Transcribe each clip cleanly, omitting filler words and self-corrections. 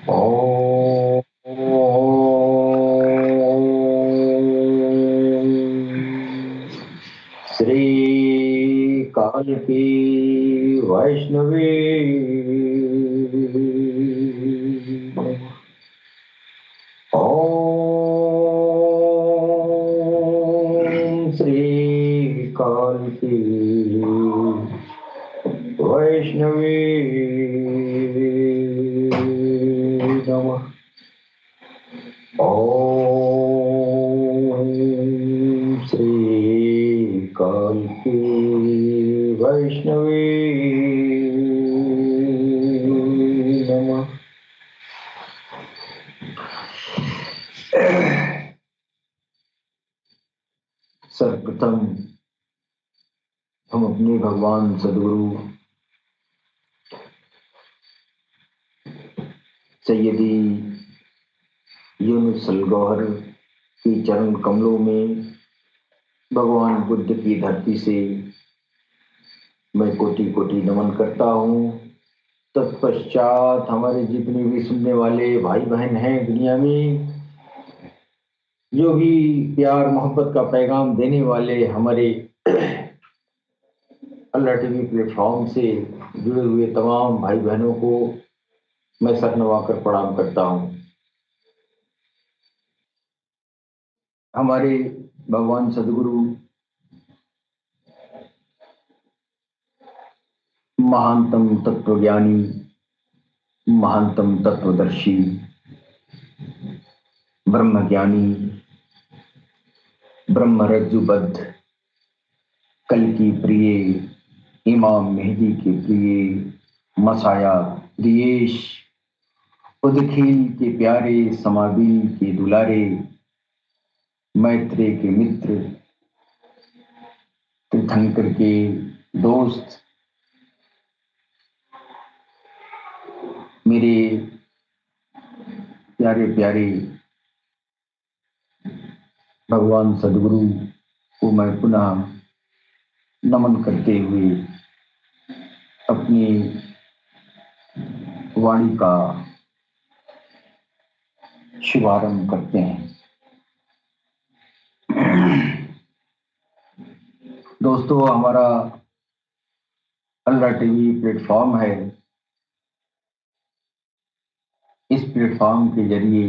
ओम श्री कालिकी वैष्णवी ओम श्री कालिकी वैष्णवी नमः। ओम श्री कालिकी वैष्णवी नमः। सर्वप्रथम हम अपने भगवान सदगुरु सैयदी यूनुस अल गौहर की चरण कमलों में भगवान बुद्ध की धरती से मैं कोटि कोटि नमन करता हूँ। तत्पश्चात हमारे जितने भी सुनने वाले भाई बहन हैं दुनिया में, जो भी प्यार मोहब्बत का पैगाम देने वाले हमारे अल्लाह टीवी प्लेटफॉर्म से जुड़े हुए तमाम भाई बहनों को मैं सर नवाकर प्रणाम करता हूँ। हमारे भगवान सदगुरु महानतम तत्वज्ञानी, महानतम तत्वदर्शी, ब्रह्मज्ञानी, ब्रह्मरज्जुबद्ध, कल की प्रिय, इमाम मेहदी के प्रिय, मसाया दियेश, उदखील के प्यारे, समाबीन के दुलारे, मैत्रेय के मित्र, तीर्थंकर के दोस्त, मेरे प्यारे प्यारे भगवान सदगुरु को मैं पुनः नमन करते हुए अपनी वाणी का शुभारंभ करते हैं। दोस्तों, हमारा अल्लाह टीवी प्लेटफॉर्म है। इस प्लेटफॉर्म के जरिए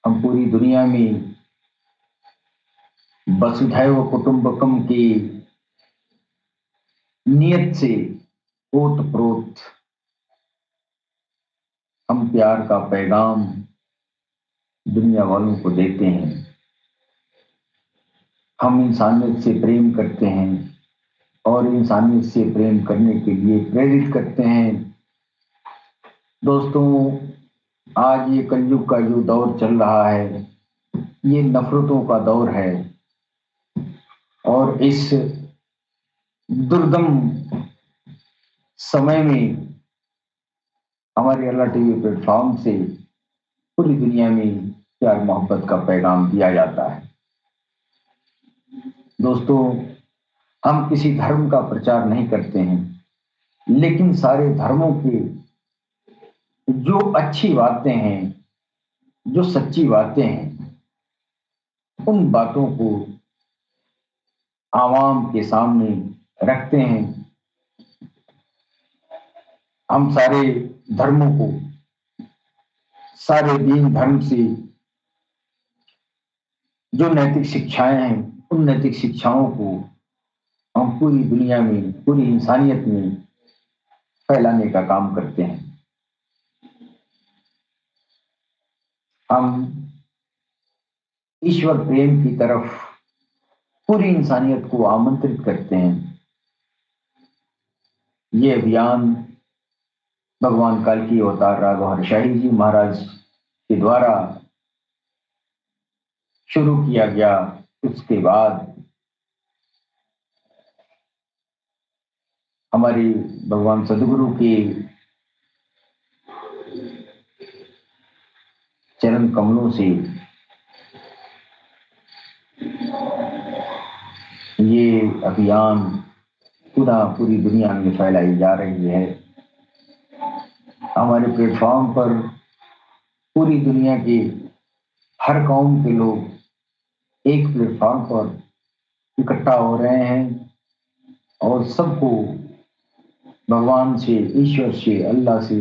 हम पूरी दुनिया में वसुधैव कुटुंबकम की नियत से ओतप्रोत हम प्यार का पैगाम दुनिया वालों को देते हैं। हम इंसानियत से प्रेम करते हैं और इंसानियत से प्रेम करने के लिए प्रेरित करते हैं। दोस्तों, आज ये कलयुग का जो दौर चल रहा है, ये नफरतों का दौर है और इस दुर्गम समय में हमारे अल्लाह टीवी प्लेटफॉर्म से पूरी दुनिया में प्यार मोहब्बत का पैगाम दिया जाता है। दोस्तों, हम किसी धर्म का प्रचार नहीं करते हैं, लेकिन सारे धर्मों के जो अच्छी बातें हैं, जो सच्ची बातें हैं, उन बातों को आवाम के सामने रखते हैं। हम सारे धर्मों को, सारे दीन धर्म से जो नैतिक शिक्षाएं हैं, उन नैतिक शिक्षाओं को हम पूरी दुनिया में, पूरी इंसानियत में फैलाने का काम करते हैं। हम ईश्वर प्रेम की तरफ पूरी इंसानियत को आमंत्रित करते हैं। ये अभियान भगवान कालकी अवतार राघव शाही जी महाराज के द्वारा शुरू किया गया। उसके बाद हमारे भगवान सदगुरु के चरण कमलों से ये अभियान पुनः पूरी दुनिया में फैलाई जा रही है। हमारे प्लेटफॉर्म पर पूरी दुनिया के हर कौम के लोग एक प्लेटफॉर्म पर इकट्ठा हो रहे हैं और सबको भगवान से, ईश्वर से, अल्लाह से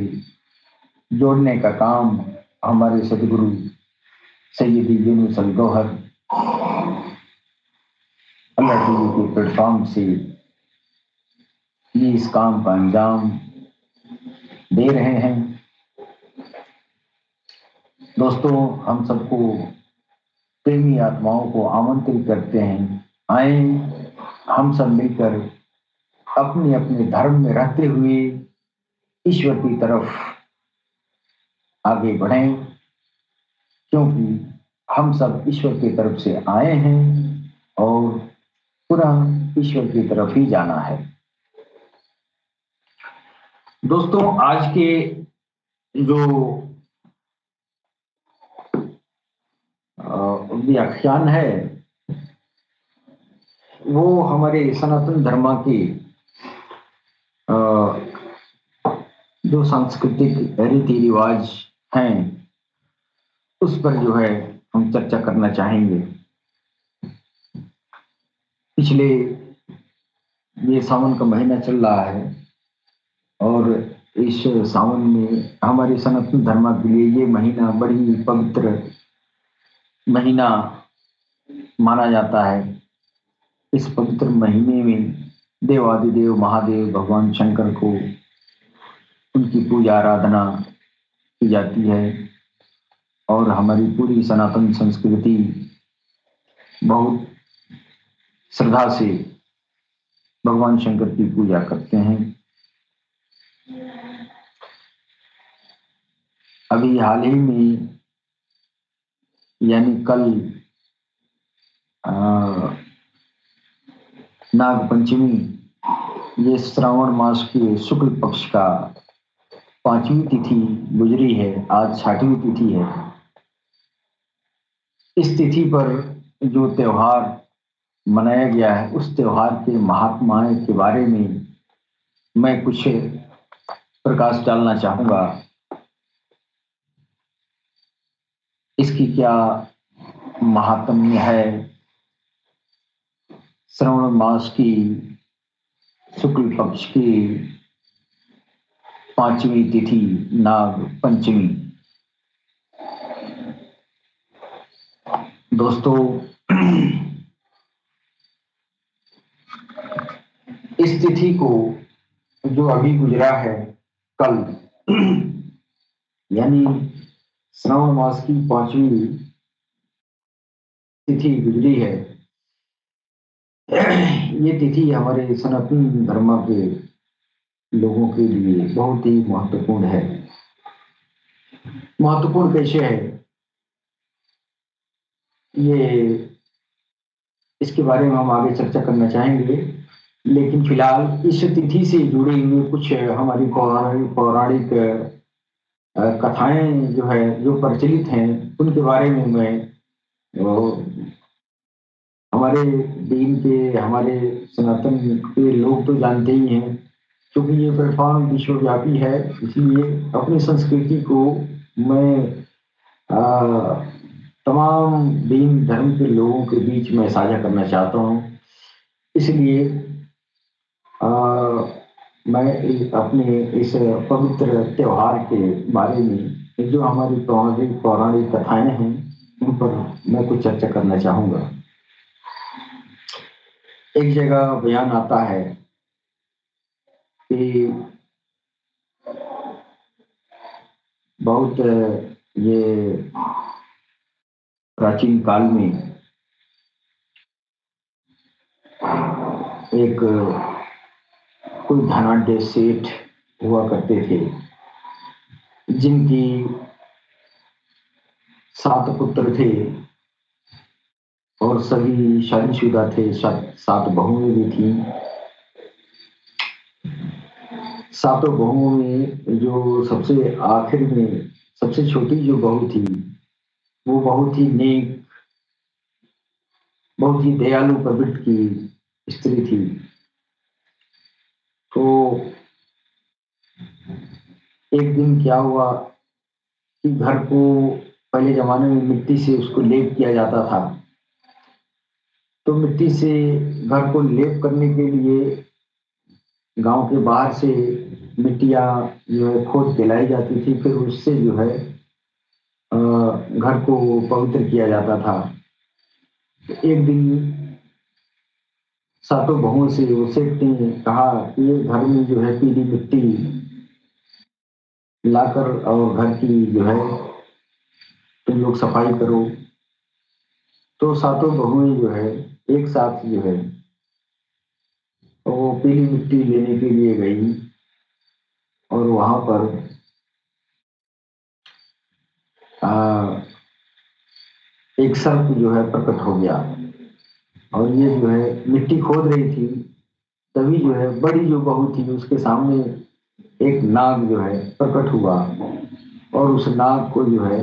जोड़ने का काम हमारे सदगुरु सैयदी यूनुस अल गौहर अल्लाह टीवी के प्लेटफॉर्म से ये इस काम का अंजाम दे रहे हैं। दोस्तों, हम सबको, प्रेमी आत्माओं को आमंत्रित करते हैं, आए हम सब मिलकर अपने अपने धर्म में रहते हुए ईश्वर की तरफ आगे बढ़ें, क्योंकि हम सब ईश्वर की तरफ से आए हैं और पुनः ईश्वर की तरफ ही जाना है। दोस्तों, आज के जो व्याख्यान है वो हमारे सनातन धर्म की जो सांस्कृतिक रीति रिवाज हैं उस पर जो है हम चर्चा करना चाहेंगे। पिछले ये सावन का महीना चल रहा है और इस सावन में हमारे सनातन धर्म के लिए ये महीना बड़ी पवित्र महीना माना जाता है। इस पवित्र महीने में देवादिदेव महादेव भगवान शंकर को उनकी पूजा आराधना की जाती है और हमारी पूरी सनातन संस्कृति बहुत श्रद्धा से भगवान शंकर की पूजा करते हैं। अभी हाल ही में यानी कल नाग पंचमी, ये श्रावण मास के शुक्ल पक्ष का 5वीं तिथि गुजरी है। आज 6वीं तिथि है। इस तिथि पर जो त्योहार मनाया गया है उस त्योहार के महात्माएं के बारे में मैं कुछ प्रकाश डालना चाहूंगा। इसकी क्या महात्म्य है। श्रावण मास की शुक्ल पक्ष की 5वीं तिथि नाग पंचमी। दोस्तों, इस तिथि को जो अभी गुजरा है कल यानी श्रावण मास की 5वीं तिथि गुजरी है। ये तिथि हमारे सनातन धर्म के लोगों के लिए बहुत ही महत्वपूर्ण है। महत्वपूर्ण कैसे है ये, इसके बारे में हम आगे चर्चा करना चाहेंगे, लेकिन फिलहाल इस तिथि से जुड़े हुए कुछ हमारी पौराणिक कथाएं जो है, जो प्रचलित हैं, उनके बारे में मैं हमारे दीन के, हमारे सनातन के लोग तो जानते ही हैं। क्योंकि ये प्लेटफॉर्म विश्वव्यापी है, इसलिए अपनी संस्कृति को मैं तमाम दीन धर्म के लोगों के बीच में साझा करना चाहता हूँ। इसलिए मैं अपने इस पवित्र त्योहार के बारे में जो हमारी पौराणिक कथाएं हैं उन पर मैं कुछ चर्चा करना चाहूंगा। एक जगह बयान आता है कि बहुत ये प्राचीन काल में एक कोई धनाढ्य सेठ हुआ करते थे, जिनकी 7 पुत्र थे और सभी शादीशुदा थे। 7 बहुएं भी थी। 7 बहुओं में जो सबसे आखिर में सबसे छोटी जो बहू थी वो बहुत ही नेक, बहुत ही दयालु प्रवृत्ति की स्त्री थी। तो एक दिन क्या हुआ कि घर को पहले जमाने में मिट्टी से उसको लेप किया जाता था। तो मिट्टी से घर को लेप करने के लिए गांव के बाहर से मिट्टियाँ जो है खोद के लाई जाती थी, फिर उससे जो है घर को पवित्र किया जाता था। तो एक दिन सातों बहुओं से वो सेठ ने कहा कि ये घर में जो है पीली मिट्टी लाकर और घर की जो है तुम लोग सफाई करो। तो सातों बहुएं जो है एक साथ जो है वो पीली मिट्टी लेने के लिए गई और वहां पर एक सर्प जो है प्रकट हो गया और ये जो है मिट्टी खोद रही थी। तभी जो है बड़ी जो बहू थी उसके सामने एक नाग जो है प्रकट हुआ और उस नाग को जो है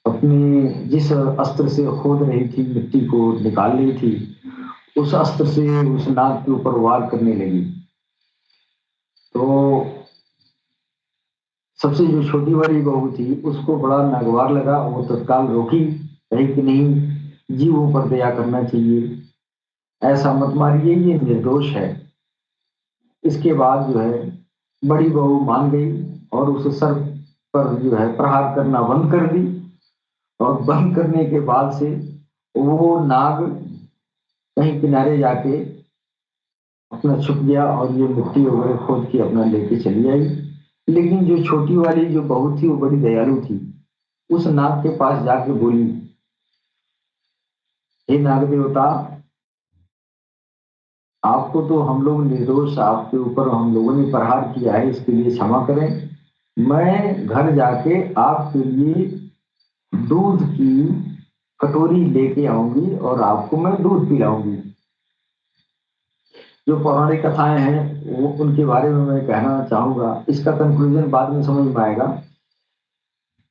अपने जिस अस्त्र से खोद रही थी, मिट्टी को निकाल रही थी, उस अस्त्र से उस नाग के ऊपर वार करने लगी। तो सबसे जो छोटी वाली बहू थी उसको बड़ा नागवार लगा, वो तत्काल रोकी, कही कि नहीं, जीवों पर दया करना चाहिए, ऐसा मत मारिए, ये निर्दोष है। इसके बाद जो है बड़ी बहू मान गई और उस सर पर जो है प्रहार करना बंद कर दी और बंद करने के बाद से वो नाग कहीं किनारे जाके अपना छुप गया और ये मिट्टी वगैरह खोद के अपना लेके चली आई। लेकिन जो छोटी वाली जो बहू थी वो बड़ी दयालु थी, उस नाग के पास जाके बोली, हे नाग देवता, आपको तो हम लोग निर्दोष, आपके ऊपर हम लोगों ने प्रहार किया है, इसके लिए क्षमा करें। मैं घर जाके आपके लिए दूध की कटोरी लेके आऊंगी और आपको मैं दूध पिलाऊंगी। जो पौराणिक कथाएं हैं वो उनके बारे में मैं कहना चाहूंगा, इसका कंक्लूजन बाद में समझ में आएगा।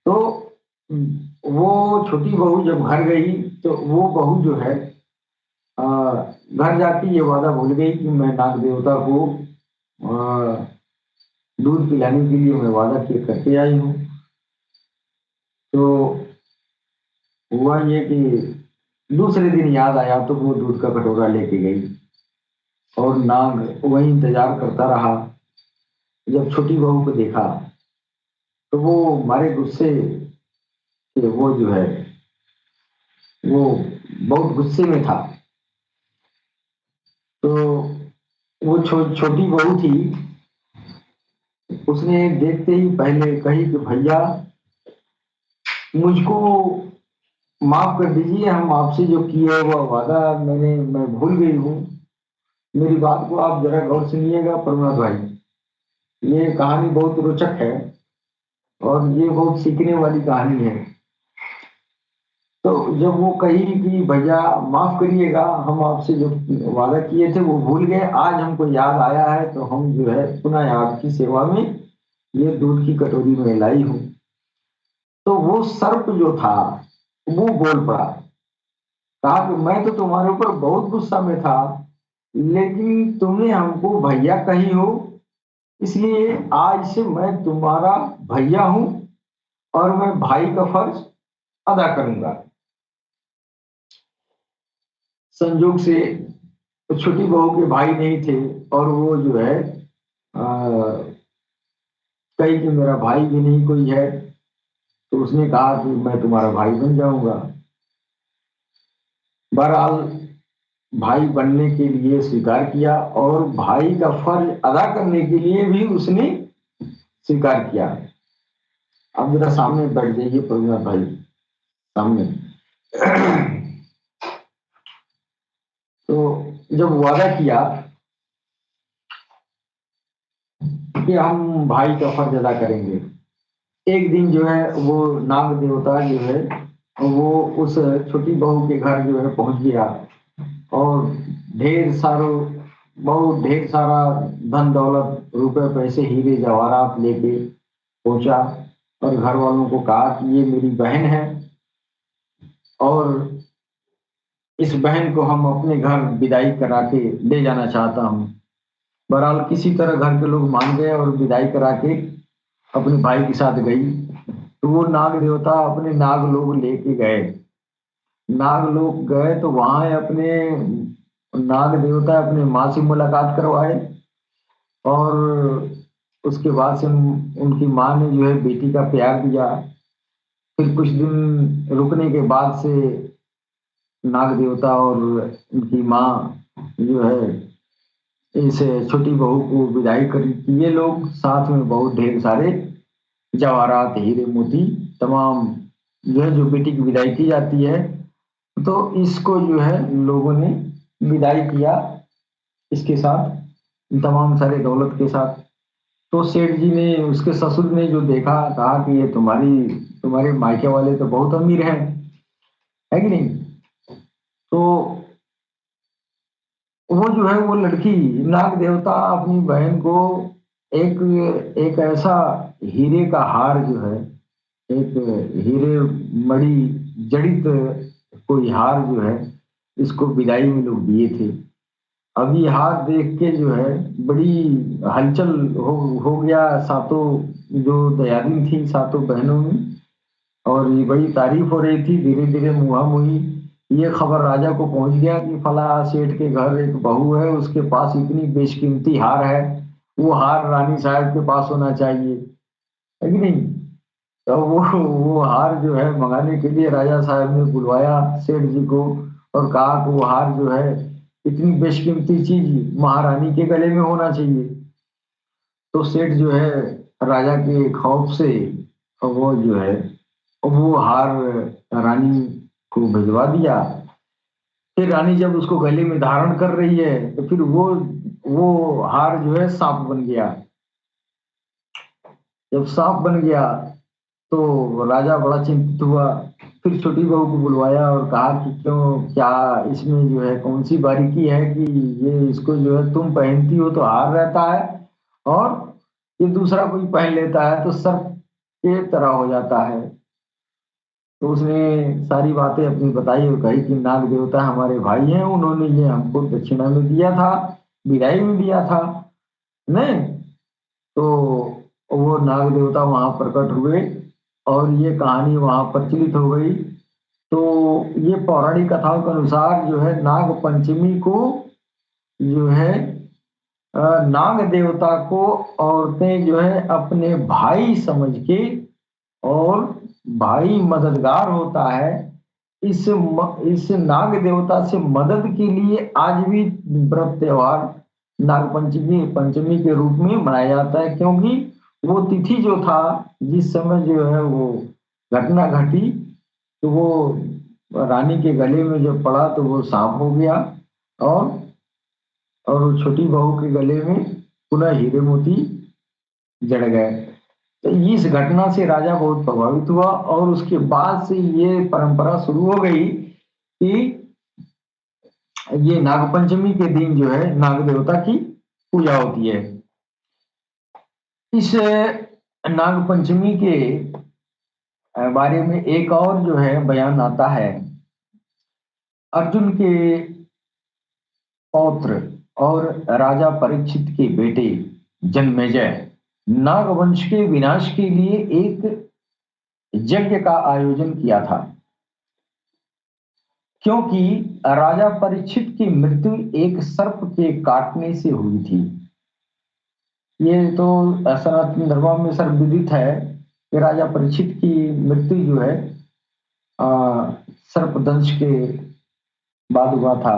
तो वो छोटी बहू जब घर गई तो वो बहू जो है घर जाके ये वादा भूल गई कि मैं नाग देवता को दूध पिलाने के लिए मैं वादा किए करके आई हूँ। तो हुआ ये कि दूसरे दिन याद आया तो वो दूध का कटोरा लेके गई और नाग वही इंतजार करता रहा। जब छोटी बहू को देखा तो वो मारे गुस्से से वो जो है वो बहुत गुस्से में था। तो वो छोटी बहू थी, उसने देखते ही पहले कही कि भैया मुझको माफ कर दीजिए, हम आपसे जो किया हुआ वादा मैं भूल गई हूँ। मेरी बात को आप जरा गौर सुनिएगा प्रमोद भाई, ये कहानी बहुत रोचक है और ये बहुत सीखने वाली कहानी है। तो जब वो कही कि भैया माफ करिएगा, हम आपसे जो वादा किए थे वो भूल गए, आज हमको याद आया है तो हम जो है पुनः आपकी सेवा में ये दूध की कटोरी में लाई हूँ। तो वो सर्प जो था वो बोल पड़ा, कहा कि मैं तो तुम्हारे ऊपर बहुत गुस्सा में था, लेकिन तुमने हमको भैया कही हो, इसलिए आज से मैं तुम्हारा भैया हूं और मैं भाई का फर्ज अदा करूंगा। संजोग से छोटी बहू के भाई नहीं थे और वो जो है कही कि मेरा भाई भी नहीं कोई है, तो उसने कहा कि मैं तुम्हारा भाई बन जाऊंगा। बहरहाल भाई बनने के लिए स्वीकार किया और भाई का फर्ज अदा करने के लिए भी उसने स्वीकार किया। अब जरा सामने बैठ जाइए प्रभुनाथ भाई, सामने। तो जब वादा किया कि हम भाई का फर्ज अदा करेंगे, एक दिन जो है वो नाग देवता जो है वो उस छोटी बहू के घर जो है पहुंच गया और ढेर सारो बहुत ढेर सारा धन दौलत, रुपए पैसे, हीरे जवाहरात लेके पहुंचा और घर वालों को कहा कि ये मेरी बहन है और इस बहन को हम अपने घर विदाई करा के ले जाना चाहता हूँ। बहरहाल किसी तरह घर के लोग मान गए और विदाई करा के अपने भाई के साथ गई, तो वो नाग देवता अपने नाग लोग लेके गए। नाग लोग गए तो वहां अपने नाग देवता अपने माँ से मुलाकात करवाए, और उसके बाद से उनकी माँ ने जो है बेटी का प्यार दिया। फिर कुछ दिन रुकने के बाद से नाग देवता और उनकी माँ जो है इस छोटी बहू को विदाई कर किए लोग, साथ में बहुत ढेर सारे जवाहरात, हीरे मोती, तमाम जो है जो बेटी की विदाई की जाती है। तो इसको जो है लोगों ने विदाई किया इसके साथ, तमाम सारे दौलत के साथ। तो सेठ जी ने, उसके ससुर ने जो देखा, कहा कि ये तुम्हारे मायके वाले तो बहुत अमीर हैं, है कि नहीं। तो वो जो है वो लड़की, नाग देवता अपनी बहन को एक एक ऐसा हीरे का हार जो है, एक हीरे मणि जड़ित कोई हार जो है, इसको विदाई में लोग दिए थे। अब ये हार देख के जो है बड़ी हलचल हो गया सातों जो दयादी थी, सातों बहनों में, और ये बड़ी तारीफ हो रही थी। धीरे धीरे मुहा मुही ये खबर राजा को पहुंच गया कि फला सेठ के घर एक बहू है, उसके पास इतनी बेशकीमती हार है, वो हार रानी साहब के पास होना चाहिए, है कि नहीं। तो वो हार जो है मंगाने के लिए राजा साहब ने बुलवाया सेठ जी को, और कहा कि वो हार जो है, इतनी बेशकीमती चीज महारानी के गले में होना चाहिए। तो सेठ जो है राजा के खौफ से वो जो है वो हार रानी को भिजवा दिया। फिर रानी जब उसको गले में धारण कर रही है, तो फिर वो हार जो है सांप बन गया। जब सांप बन गया तो राजा बड़ा चिंतित हुआ। फिर छोटी बहू को बुलवाया और कहा कि क्यों, क्या इसमें जो है कौन सी बारीकी है कि ये इसको जो है तुम पहनती हो तो हार रहता है, और ये दूसरा कोई पहन लेता है तो सर्प के तरह हो जाता है। तो उसने सारी बातें अपनी बताई और कही कि नाग देवता हमारे भाई हैं, उन्होंने ये हमको दक्षिणा में दिया था, विदाई में दिया था, नहीं। तो वो नाग देवता वहां प्रकट हुए और ये कहानी वहां प्रचलित हो गई। तो ये पौराणिक कथाओं के अनुसार जो है नाग पंचमी को जो है नाग देवता को औरतें जो है अपने भाई समझ के, और भाई मददगार होता है, इस नाग देवता से मदद के लिए आज भी व्रत त्योहार नाग पंचमी पंचमी के रूप में मनाया जाता है। क्योंकि वो तिथि जो था, जिस समय जो है वो घटना घटी, तो वो रानी के गले में जब पड़ा तो वो सांप हो गया, और वो छोटी बहू के गले में पुनः हीरे मोती जड़ गए। तो इस घटना से राजा बहुत प्रभावित हुआ, और उसके बाद से ये परंपरा शुरू हो गई कि ये नागपंचमी के दिन जो है नाग देवता की पूजा होती है। इस नागपंचमी के बारे में एक और जो है बयान आता है। अर्जुन के पौत्र और राजा परीक्षित के बेटे जन्मेजय नागवंश के विनाश के लिए एक यज्ञ का आयोजन किया था, क्योंकि राजा परीक्षित की मृत्यु एक सर्प के काटने से हुई थी। ये तो सनातन धर्म में सर्वविदित है कि राजा परीक्षित की मृत्यु जो है सर्पदंश के बाद हुआ था।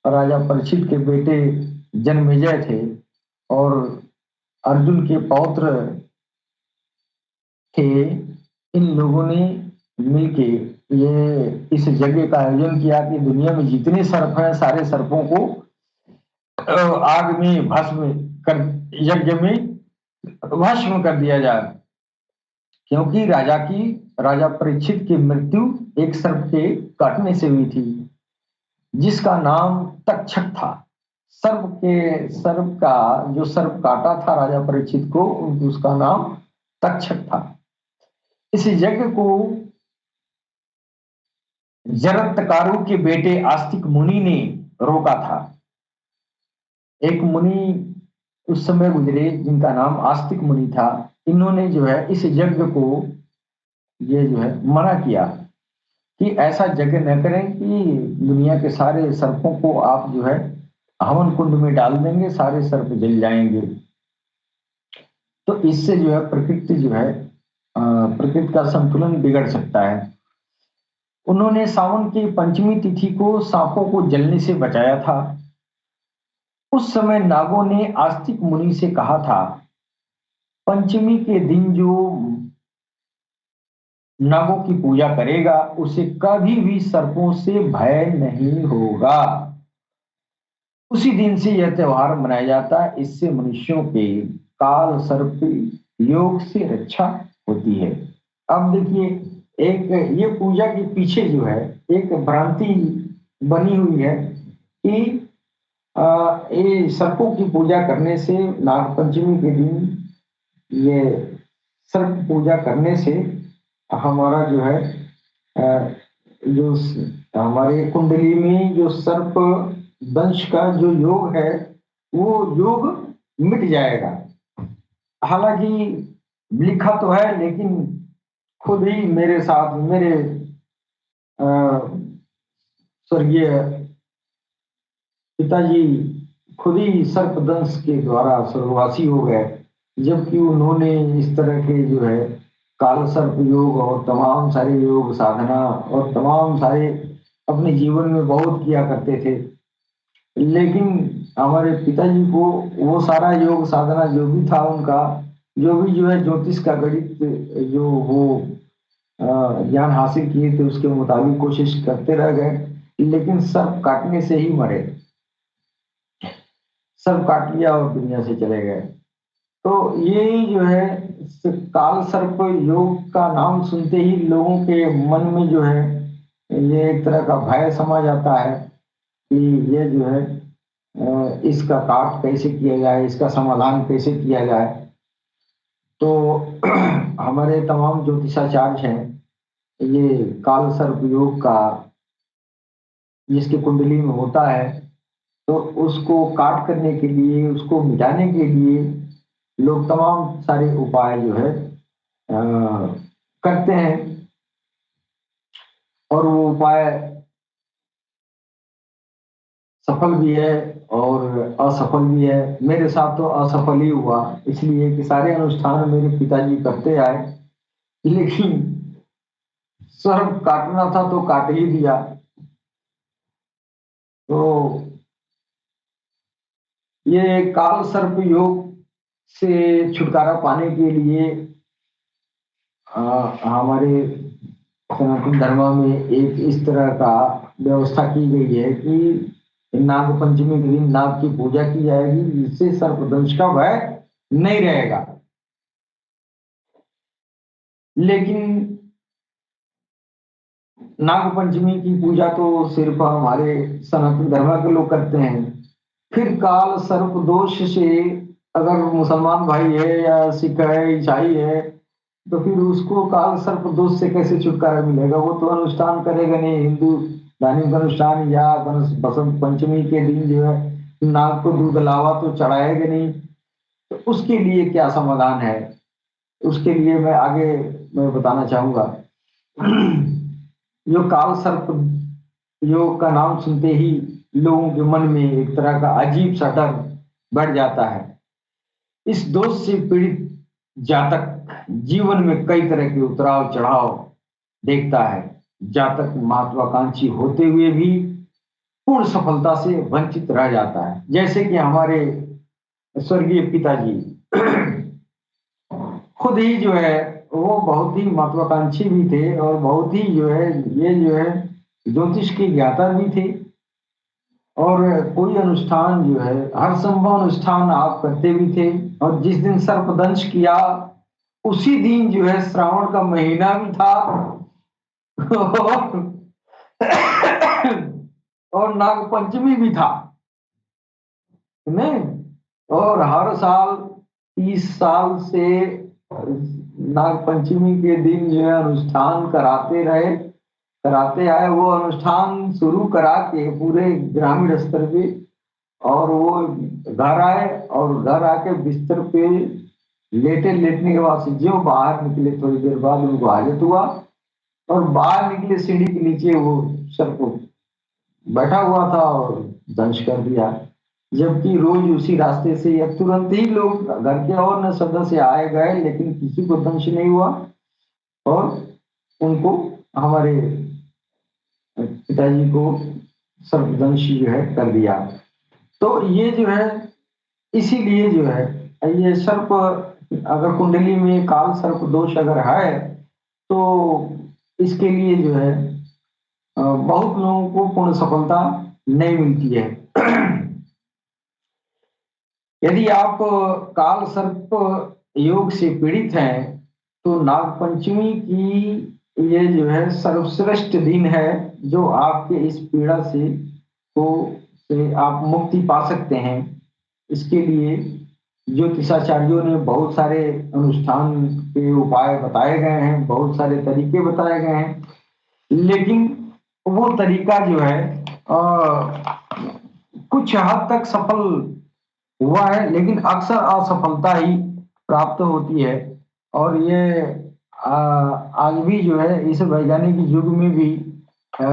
राजा परीक्षित के बेटे जन्मेजय थे, और अर्जुन के पौत्र थे। इन लोगों ने मिलके ये इस यज्ञ का आयोजन किया कि दुनिया में जितने सर्प हैं सारे सर्पों को आग में भस्म कर, यज्ञ में भस्म कर दिया जाए। क्योंकि राजा परीक्षित की मृत्यु एक सर्प के काटने से हुई थी, जिसका नाम तक्षक था। सर्प का जो सर्प काटा था राजा परीक्षित को, उसका नाम तक्षक था। इस यज्ञ को जरत्कारू के बेटे आस्तिक मुनि ने रोका था। एक मुनि उस समय गुजरे जिनका नाम आस्तिक मुनि था। इन्होंने जो है इस यज्ञ को ये जो है मना किया कि ऐसा यज्ञ न करें कि दुनिया के सारे सर्पों को आप जो है हवन कुंड में डाल देंगे, सारे सर्प जल जाएंगे। तो इससे जो है प्रकृति जो है प्रकृति का संतुलन बिगड़ सकता है। उन्होंने सावन की पंचमी तिथि को सांपों को जलने से बचाया था। उस समय नागों ने आस्तिक मुनि से कहा था, पंचमी के दिन जो नागों की पूजा करेगा उसे कभी भी सर्पों से भय नहीं होगा। उसी दिन से यह त्योहार मनाया जाता है। इससे मनुष्यों के काल सर्प योग से रक्षा होती है। अब देखिए, एक ये पूजा के पीछे जो है एक भ्रांति बनी हुई है कि ये सर्पों की पूजा करने से, नाग पंचमी के दिन ये सर्प पूजा करने से हमारा जो है जो हमारे कुंडली में जो सर्प दंश का जो योग है वो योग मिट जाएगा। हालांकि लिखा तो है, लेकिन खुद ही मेरे साथ मेरे स्वर्गीय पिताजी खुद ही सर्पदंश के द्वारा स्वर्गवासी हो गए, जबकि उन्होंने इस तरह के जो है काल सर्प योग और तमाम सारे योग साधना और तमाम सारे अपने जीवन में बहुत किया करते थे। लेकिन हमारे पिताजी को वो सारा योग साधना जो भी था उनका, जो भी जो है ज्योतिष का गणित जो वो ज्ञान हासिल किए थे उसके मुताबिक कोशिश करते रह गए, लेकिन सर्प काटने से ही मरे। सर्प काट लिया और दुनिया से चले गए। तो ये जो है काल सर्प योग का नाम सुनते ही लोगों के मन में जो है ये एक तरह का भय समा जाता है कि ये जो है इसका काट कैसे किया जाए, इसका समाधान कैसे किया जाए। तो हमारे तमाम ज्योतिषाचार्य हैं, ये काल सर्प योग का जिसके कुंडली में होता है तो उसको काट करने के लिए, उसको मिटाने के लिए लोग तमाम सारे उपाय जो है करते हैं, और वो उपाय सफल भी है और असफल भी है। मेरे साथ तो असफल ही हुआ, इसलिए कि सारे अनुष्ठान मेरे पिताजी करते आए, लेकिन सर्प काटना था तो काट ही दिया। तो ये काल सर्प योग से छुटकारा पाने के लिए हमारे सनातन धर्म में एक इस तरह का व्यवस्था की गई है कि नाग पंचमी के दिन नाग की पूजा की जाएगी, जिससे सर्पदंश का भय नहीं रहेगा। लेकिन नाग पंचमी की पूजा तो सिर्फ हमारे सनातन धर्म के लोग करते हैं। फिर काल सर्प दोष से अगर मुसलमान भाई है या सिख है, ईसाई है, तो फिर उसको काल सर्प दोष से कैसे छुटकारा मिलेगा? वो तो अनुष्ठान करेगा नहीं, हिंदू धार्मिक अनुष्ठान या बसंत पंचमी के दिन जो है नाग को दूध लावा तो चढ़ाएगा नहीं। तो उसके लिए क्या समाधान है, उसके लिए मैं बताना चाहूंगा। जो काल सर्प योग का नाम सुनते ही लोगों के मन में एक तरह का अजीब सा डर बढ़ जाता है। इस दोष से पीड़ित जातक जीवन में कई तरह के उतराव चढ़ाव देखता है। जातक महत्वाकांक्षी होते हुए भी पूर्ण सफलता से वंचित रह जाता है। जैसे कि हमारे स्वर्गीय पिताजी खुद ही जो है वो बहुत ही महत्वाकांक्षी भी थे और बहुत ही जो है ये जो है ज्योतिष की ज्ञाता भी थे, और कोई अनुष्ठान जो है हर संभव अनुष्ठान आप करते भी थे। और जिस दिन सर्पदंश किया उसी दिन जो है श्रावण का महीना भी था और नाग पंचमी भी था नहीं। और हर साल 30 साल से नाग पंचमी के दिन जो है अनुष्ठान कराते आए। वो अनुष्ठान शुरू करा के पूरे ग्रामीण स्तर पे, और वो घर आए और घर आके बिस्तर पे लेटने के बाद से जो बाहर निकले, थोड़ी देर बाद उनको हाजत हुआ और बाहर निकले, सीढ़ी के नीचे वो सर्प बैठा हुआ था और दंश कर दिया। जबकि रोज उसी रास्ते से या तुरंत ही लोग घर के और न सदस्य आए गए, लेकिन किसी को दंश नहीं हुआ और उनको, हमारे पिताजी को सर्पदंश जो है कर दिया। तो ये जो है, इसीलिए जो है, ये सर्प, अगर कुंडली में काल सर्प दोष अगर है तो इसके लिए जो है बहुत लोगों को पूर्ण सफलता नहीं मिलती है। यदि आप काल सर्प योग से पीड़ित हैं तो नागपंचमी की ये जो है सर्वश्रेष्ठ दिन है, जो आपके इस पीड़ा से आप मुक्ति पा सकते हैं। इसके लिए ज्योतिषाचार्यों ने बहुत सारे अनुष्ठान के उपाय बताए गए हैं, बहुत सारे तरीके बताए गए हैं, लेकिन वो तरीका जो है कुछ हद तक सफल हुआ है, लेकिन अक्सर असफलता ही प्राप्त होती है। और ये आज भी जो है इस वैज्ञानिक युग में भी आ,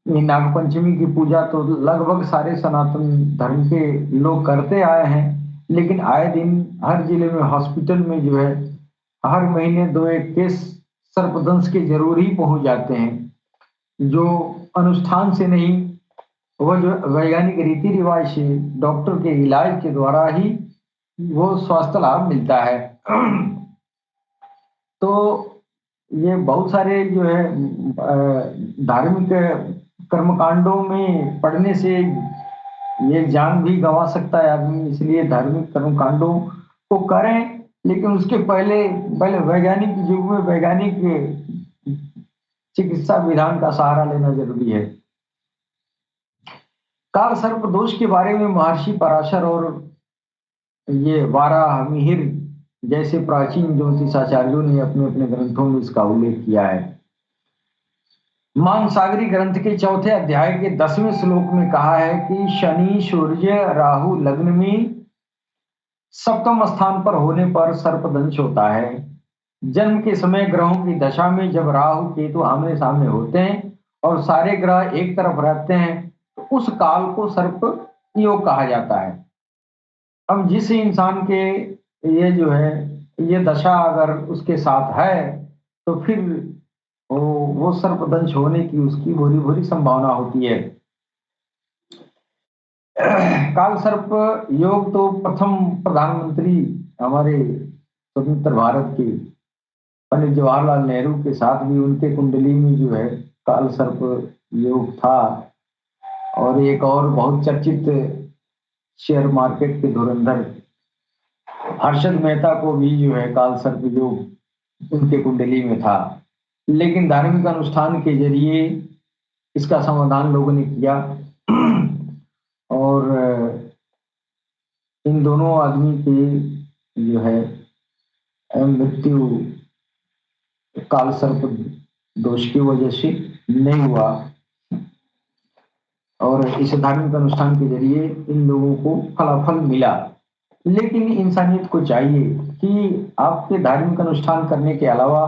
ये नागपंचमी की पूजा तो लगभग सारे सनातन धर्म के लोग करते आए हैं, लेकिन आए दिन हर जिले में हॉस्पिटल में जो है हर महीने दो एक केस सर्पदंश के जरूर ही पहुंच जाते हैं, जो अनुष्ठान से नहीं, वो जो वैज्ञानिक रीति रिवाज से डॉक्टर के इलाज के द्वारा ही वो स्वास्थ्य लाभ मिलता है। तो ये बहुत सारे जो है धार्मिक कर्मकांडों में पढ़ने से ये जान भी गंवा सकता है आदमी, इसलिए धार्मिक कर्मकांडों को करें, लेकिन उसके पहले पहले वैज्ञानिक युग में वैज्ञानिक चिकित्सा विधान का सहारा लेना जरूरी है। काल सर्प दोष के बारे में महर्षि पराशर और ये वाराह मिहिर जैसे प्राचीन ज्योतिषाचार्यों ने अपने अपने ग्रंथों में इसका उल्लेख किया है। मानसागरी ग्रंथ के चौथे अध्याय के 10वें श्लोक में कहा है कि शनि सूर्य राहु लग्न में सप्तम स्थान पर होने पर सर्पदंश होता है। जन्म के समय ग्रहों की दशा में जब राहु केतु आमने सामने होते हैं और सारे ग्रह एक तरफ रहते हैं तो उस काल को सर्प योग कहा जाता है। अब जिस इंसान के ये जो है ये दशा अगर उसके साथ है तो फिर वो सर्पदंश होने की उसकी भूरी भूरी संभावना होती है। काल सर्प योग तो प्रथम प्रधानमंत्री हमारे स्वतंत्र भारत के पंडित जवाहरलाल नेहरू के साथ भी उनके कुंडली में जो है काल सर्प योग था। और एक और बहुत चर्चित शेयर मार्केट के धुरंधर हर्षद मेहता को भी जो है काल सर्प योग उनके कुंडली में था, लेकिन धार्मिक अनुष्ठान के जरिए इसका समाधान लोगों ने किया। और इन दोनों आदमी की जो है मृत्यु काल सर्प दोष की वजह से नहीं हुआ। और इस धार्मिक अनुष्ठान के जरिए इन लोगों को फलाफल मिला। लेकिन इंसानियत को चाहिए कि आपके धार्मिक अनुष्ठान करने के अलावा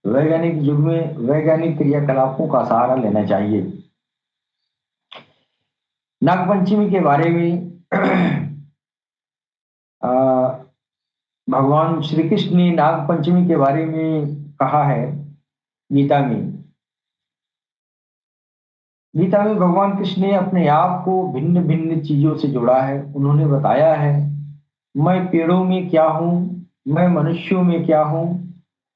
वैज्ञानिक युग में वैज्ञानिक क्रियाकलापों का सहारा लेना चाहिए। नागपंचमी के बारे में भगवान श्री कृष्ण ने नागपंचमी के बारे में कहा है गीता में। गीता में भगवान कृष्ण ने अपने आप को भिन्न भिन्न चीजों से जोड़ा है। उन्होंने बताया है, मैं पेड़ों में क्या हूँ, मैं मनुष्यों में क्या हूँ,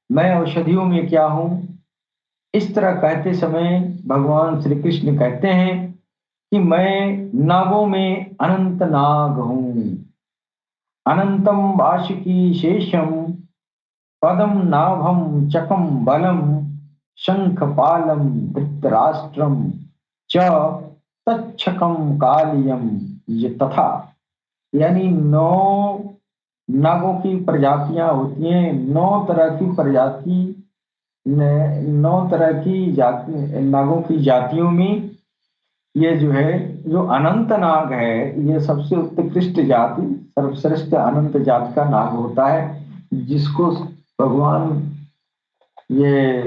मैं औषधियों में क्या हूँ। इस तरह कहते समय भगवान श्री कृष्ण कहते हैं कि मैं नागों में अनंत नाग हूँ। अनंतम वासुकी शेषम पदम नाभम चकम बलम शंख पालम धृतराष्ट्रम च तच्छकम कालियम ये तथा। यानी 9 नागों की प्रजातियां होती हैं। 9 तरह की प्रजाति, 9 तरह की जाति नागों की जातियों में ये जो है जो अनंत नाग है ये सबसे उत्कृष्ट जाति सर्वश्रेष्ठ अनंत जात का नाग होता है। जिसको भगवान ये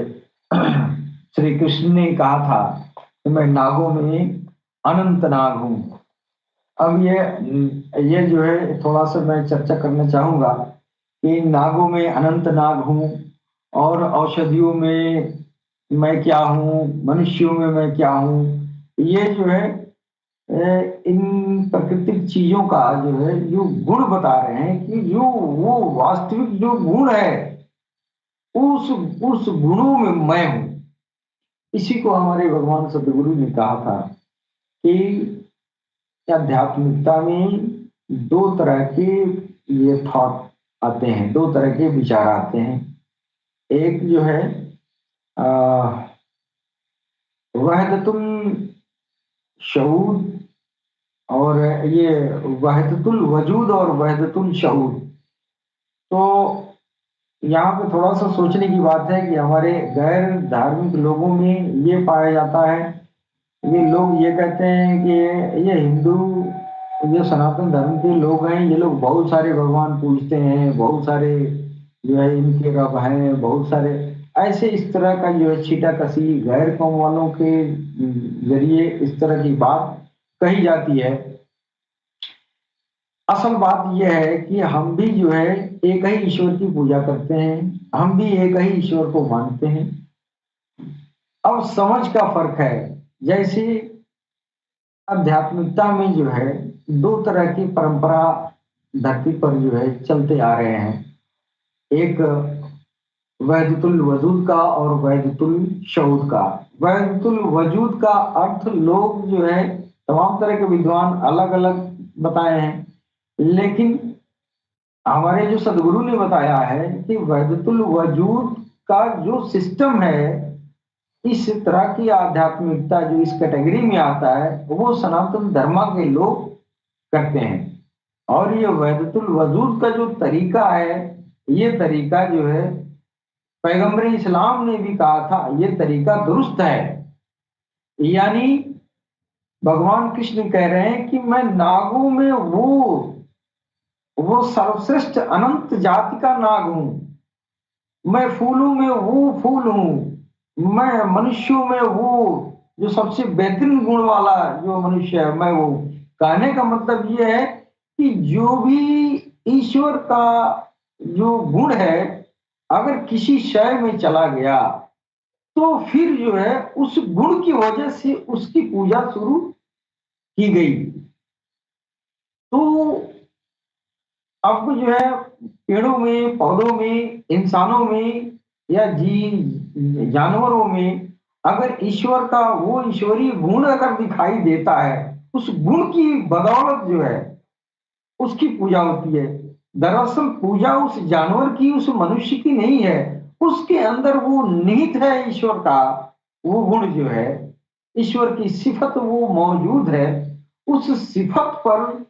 श्री कृष्ण ने कहा था कि मैं नागों में अनंत नाग हूं। अब ये जो है थोड़ा सा मैं चर्चा करना चाहूंगा कि नागों में अनंत नाग हूं, और औषधियों में मैं क्या हूं, मनुष्यों में मैं क्या हूं। ये जो है इन प्राकृतिक चीजों का जो है जो गुण बता रहे हैं कि जो वो वास्तविक जो गुण है उस गुणों में मैं हूं। इसी को हमारे भगवान सदगुरु ने कहा था कि आध्यात्मिकता में दो तरह के ये थॉट आते हैं, दो तरह के विचार आते हैं। एक जो है वहदतुल शऊद, और ये वहदतुल वजूद और वहदतुल शऊद। तो यहाँ पे थोड़ा सा सोचने की बात है कि हमारे गैर धार्मिक लोगों में ये पाया जाता है, ये लोग ये कहते हैं कि ये हिंदू जो सनातन धर्म के लोग हैं, ये लोग बहुत सारे भगवान पूजते हैं, बहुत सारे जो है इनके रब हैं, बहुत सारे ऐसे इस तरह का जो है छीटा कसी गैर कौम वालों के जरिए इस तरह की बात कही जाती है। असल बात यह है कि हम भी जो है एक ही ईश्वर की पूजा करते हैं, हम भी एक ही ईश्वर को मानते हैं। अब समझ का फर्क है। जैसे आध्यात्मिकता में जो है दो तरह की परंपरा धरती पर जो है चलते आ रहे हैं, एक वहदतुल वजूद का और वहदतुल शऊद का। वहदतुल वजूद का अर्थ लोग जो है तमाम तरह के विद्वान अलग अलग बताए हैं, लेकिन हमारे जो सदगुरु ने बताया है कि वहदतुल वजूद का जो सिस्टम है, इस तरह की आध्यात्मिकता जो इस कैटेगरी में आता है वो सनातन धर्म के लोग करते हैं। और ये वहदतुल वजूद का जो तरीका है, ये तरीका जो है पैगंबर इस्लाम ने भी कहा था ये तरीका दुरुस्त है। यानी भगवान कृष्ण कह रहे हैं कि मैं नागों में वो सर्वश्रेष्ठ अनंत जाति का नाग हूं, मैं फूलों में वो फूल हूं, मैं मनुष्यों में वो जो सबसे बेहतरीन गुण वाला जो मनुष्य है मैं वो। कहने का मतलब ये है कि जो भी ईश्वर का जो गुण है अगर किसी शय में चला गया तो फिर जो है उस गुण की वजह से उसकी पूजा शुरू की गई। तो अब जो है पेड़ों में, पौधों में, इंसानों में या जानवरों में अगर ईश्वर का वो ईश्वरीय गुण अगर दिखाई देता है, उस गुण की बदौलत जो है उसकी पूजा होती है। दरअसल पूजा उस जानवर की, उस मनुष्य की नहीं है, उसके अंदर वो निहित है ईश्वर का वो गुण जो है, ईश्वर की सिफत वो मौजूद है। उस सिफत पर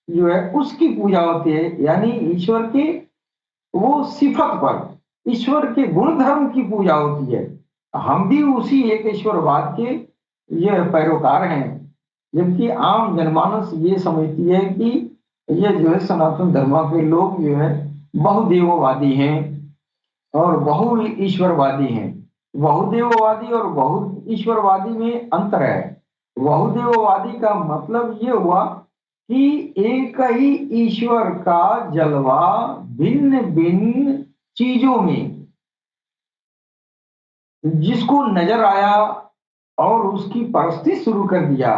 जो है उसकी पूजा होती है, यानी ईश्वर के वो सिफत पर, ईश्वर के गुण धर्म की पूजा होती है। हम भी उसी एक ईश्वरवाद के ये पैरोकार हैं, जबकि आम जनमानस ये समझती है कि ये जो है सनातन धर्म के लोग जो है बहुदेववादी हैं और बहु ईश्वरवादी हैं। बहुदेववादी और बहु ईश्वरवादी में अंतर है। बहुदेववादी का मतलब ये हुआ कि एक ही ईश्वर का जलवा भिन्न भिन्न चीजों में जिसको नजर आया और उसकी परस्ती शुरू कर दिया,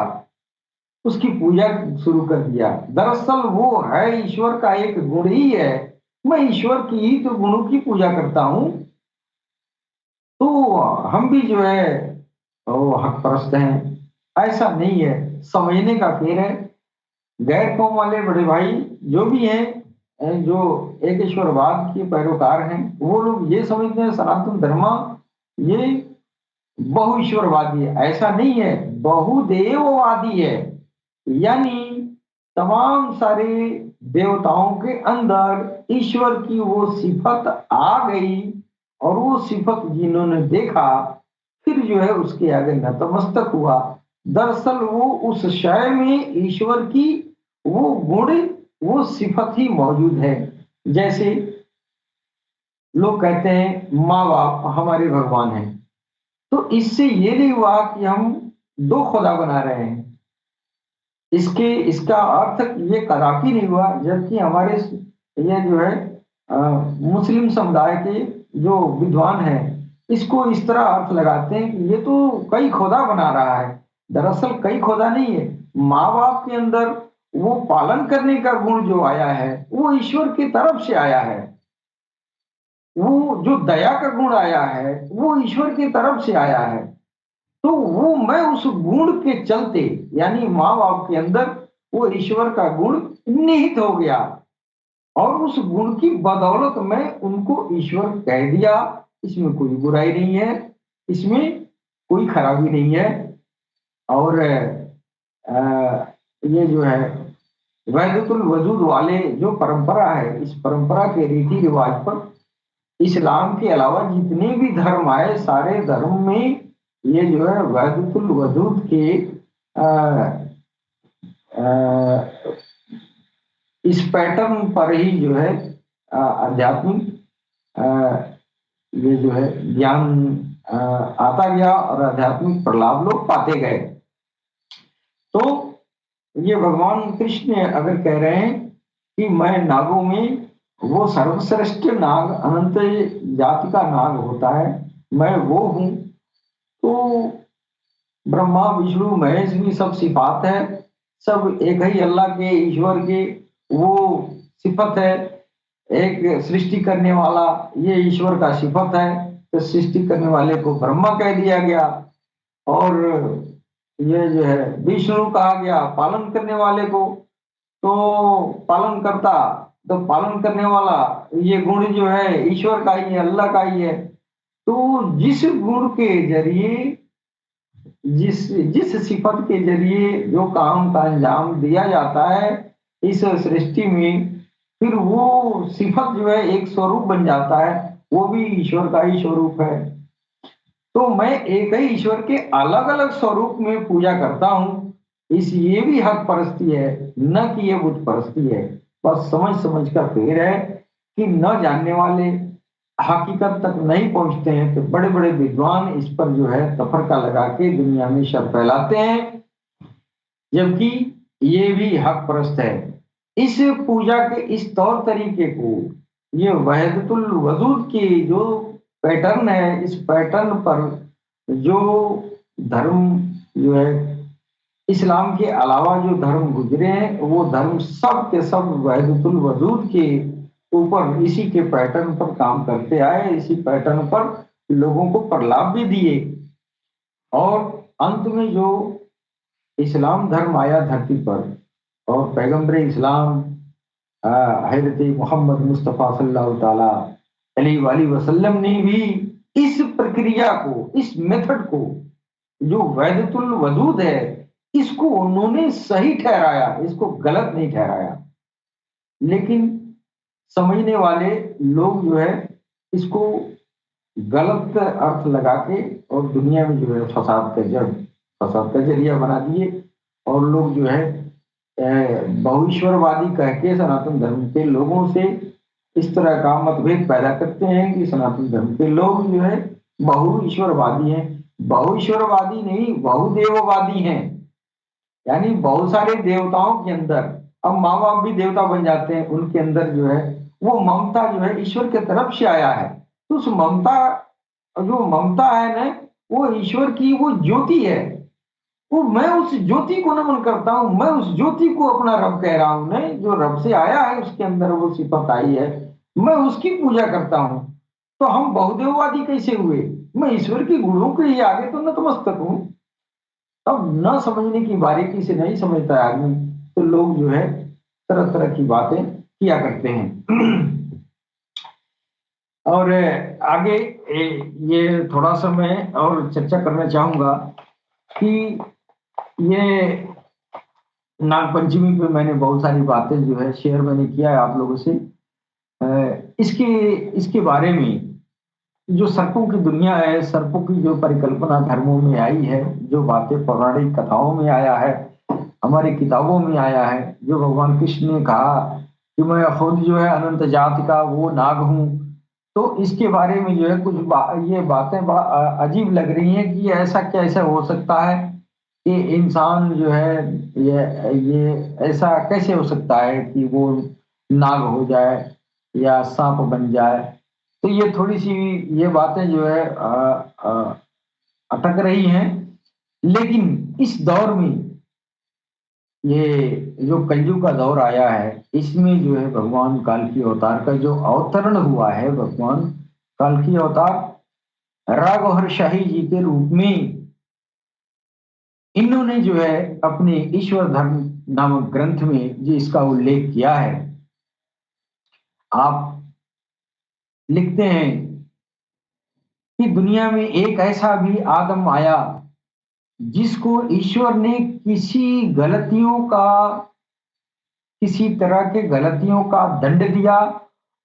उसकी पूजा शुरू कर दिया। दरअसल वो है ईश्वर का एक गुण ही है, मैं ईश्वर की ही तो गुणों की पूजा करता हूं। तो हम भी जो है वो हक परस्त हैं, ऐसा नहीं है। समझने का फेर है। गैर कौम वाले बड़े भाई जो भी हैं, जो एक ईश्वरवाद के पैरोकार हैं, वो लोग ये समझते हैं सनातन धर्म ये बहुईश्वरवादी है। ऐसा नहीं है, बहुदेववादी है। यानी तमाम सारे देवताओं के अंदर ईश्वर की वो सिफत आ गई और वो सिफत जिन्होंने देखा फिर जो है उसके आगे नतमस्तक हुआ। दरअसल वो उस शय में ईश्वर की वो गुण वो सिफत ही मौजूद है। जैसे लोग कहते हैं माँ बाप हमारे भगवान हैं, तो इससे ये नहीं हुआ कि हम दो खुदा बना रहे हैं। इसके इसका अर्थ ये कदापि नहीं हुआ, जबकि हमारे ये जो है मुस्लिम समुदाय के जो विद्वान हैं इसको इस तरह अर्थ लगाते हैं कि ये तो कई खुदा बना रहा है। दरअसल कई खुदा नहीं है, माँ बाप के अंदर वो पालन करने का गुण जो आया है वो ईश्वर की तरफ से आया है। वो जो दया का गुण आया है वो ईश्वर की तरफ से आया है। तो वो मैं उस गुण के चलते, यानी माँ बाप के अंदर वो ईश्वर का गुण निहित हो गया, और उस गुण की बदौलत मैं उनको ईश्वर कह दिया। इसमें कोई बुराई नहीं है, इसमें कोई खराबी नहीं है। और ये जो है वहदतुल वजूद वाले जो परंपरा है, इस परंपरा के रीति रिवाज पर इस्लाम के अलावा जितने भी धर्म आए, सारे धर्म में ये जो है वहदतुल वजूद के अ, अ, इस पैटर्न पर ही जो है आध्यात्मिक अ, ये जो है ज्ञान आता गया और आध्यात्मिक प्रलाभ लोग पाते गए। तो ये भगवान कृष्ण अगर कह रहे हैं कि मैं नागों में वो सर्वश्रेष्ठ नाग, अनंत जाति का नाग होता है, मैं वो हूं, तो ब्रह्मा विष्णु महेश भी सब सिफात है, सब एक ही अल्लाह के, ईश्वर के वो सिफत है। एक सृष्टि करने वाला ये ईश्वर का सिफत है, तो सृष्टि करने वाले को ब्रह्मा कह दिया गया, और ये जो है विष्णु कहा गया पालन करने वाले को। तो पालन करता, तो पालन करने वाला ये गुण जो है ईश्वर का ही है, अल्लाह का ही है। तो जिस गुण के जरिए, जिस जिस सिफत के जरिए जो काम का अंजाम दिया जाता है इस सृष्टि में, फिर वो सिफत जो है एक स्वरूप बन जाता है, वो भी ईश्वर का ही स्वरूप है। तो मैं एक ही ईश्वर के अलग अलग स्वरूप में पूजा करता हूँ। इस ये भी हक परस्ती है, न कि ये बुत परस्ती है। बस समझ समझ का फेर है कि न जानने वाले हकीकत तक नहीं पहुंचते हैं, तो बड़े बड़े विद्वान इस पर जो है तफरका लगा के दुनिया में शर फैलाते हैं, जबकि ये भी हक परस्त है। इस पूजा के इस तौर तरीके को, ये वहदतुल वजूद की जो पैटर्न है, इस पैटर्न पर जो धर्म जो है इस्लाम के अलावा जो धर्म गुजरे हैं, वो धर्म सब के सब वहदतुल वजूद के ऊपर इसी के पैटर्न पर काम करते आए, इसी पैटर्न पर लोगों को प्रलाप भी दिए। और अंत में जो इस्लाम धर्म आया धरती पर, और पैगंबर इस्लाम हजरत मोहम्मद मुस्तफ़ा सल्लल्लाहु ताला अलैहि वसल्लम ने भी इस प्रक्रिया को, इस मेथड को, जो वैदतुल वजूद है, इसको उन्होंने सही ठहराया, इसको गलत नहीं ठहराया। लेकिन समझने वाले लोग जो है इसको गलत अर्थ लगा के और दुनिया में जो है फसाद का जरिया बना दिए। और लोग जो है बहुईश्वरवादी कह के सनातन धर्म के लोगों से इस तरह का मतभेद पैदा करते हैं कि सनातन धर्म के लोग जो है बहुईश्वरवादी हैं। बहुईश्वरवादी नहीं, बहुदेववादी हैं, यानी बहुत सारे देवताओं के अंदर अब माँ बाप भी देवता बन जाते हैं, उनके अंदर जो है वो ममता जो है ईश्वर की तरफ से आया है। तो उस ममता, जो ममता है ना, वो ईश्वर की वो ज्योति है। वो मैं उस ज्योति को नमन करता हूँ, मैं उस ज्योति को अपना रब कह रहा हूँ, नहीं जो रब से आया है उसके अंदर वो सिफत आई है, मैं उसकी पूजा करता हूँ। तो हम बहुदेववादी कैसे हुए? मैं ईश्वर के गुणों के ही आगे तो नतमस्तक हूँ। अब न समझने की बारीकी से नहीं समझता है आदमी, तो लोग जो है तरह तरह की बातें किया करते हैं। और आगे ये थोड़ा सा मैं और चर्चा करना चाहूंगा कि ये नाग पंचमी पे मैंने बहुत सारी बातें जो है शेयर मैंने किया है आप लोगों से। इसके इसके बारे में जो सर्पों की दुनिया है, सर्पों की जो परिकल्पना धर्मों में आई है, जो बातें पौराणिक कथाओं में आया है, हमारी किताबों में आया है, जो भगवान कृष्ण ने कहा कि मैं खुद जो है अनंत जाति का वो नाग हूँ, तो इसके बारे में जो है कुछ ये बातें बड़ा अजीब लग रही हैं कि ऐसा कैसे हो सकता है कि इंसान जो है ये ऐसा कैसे हो सकता है कि वो नाग हो जाए या सांप बन जाए। तो ये थोड़ी सी ये बातें जो है अटक रही हैं। लेकिन इस दौर में ये जो कलयुग का दौर आया है, इसमें जो है भगवान काल की अवतार का जो अवतरण हुआ है, भगवान काल की अवतार राघव शाही जी के रूप में इन्होंने जो है अपने ईश्वर धर्म नामक ग्रंथ में जो इसका उल्लेख किया है। आप लिखते हैं कि दुनिया में एक ऐसा भी आदम आया जिसको ईश्वर ने किसी तरह के गलतियों का दंड दिया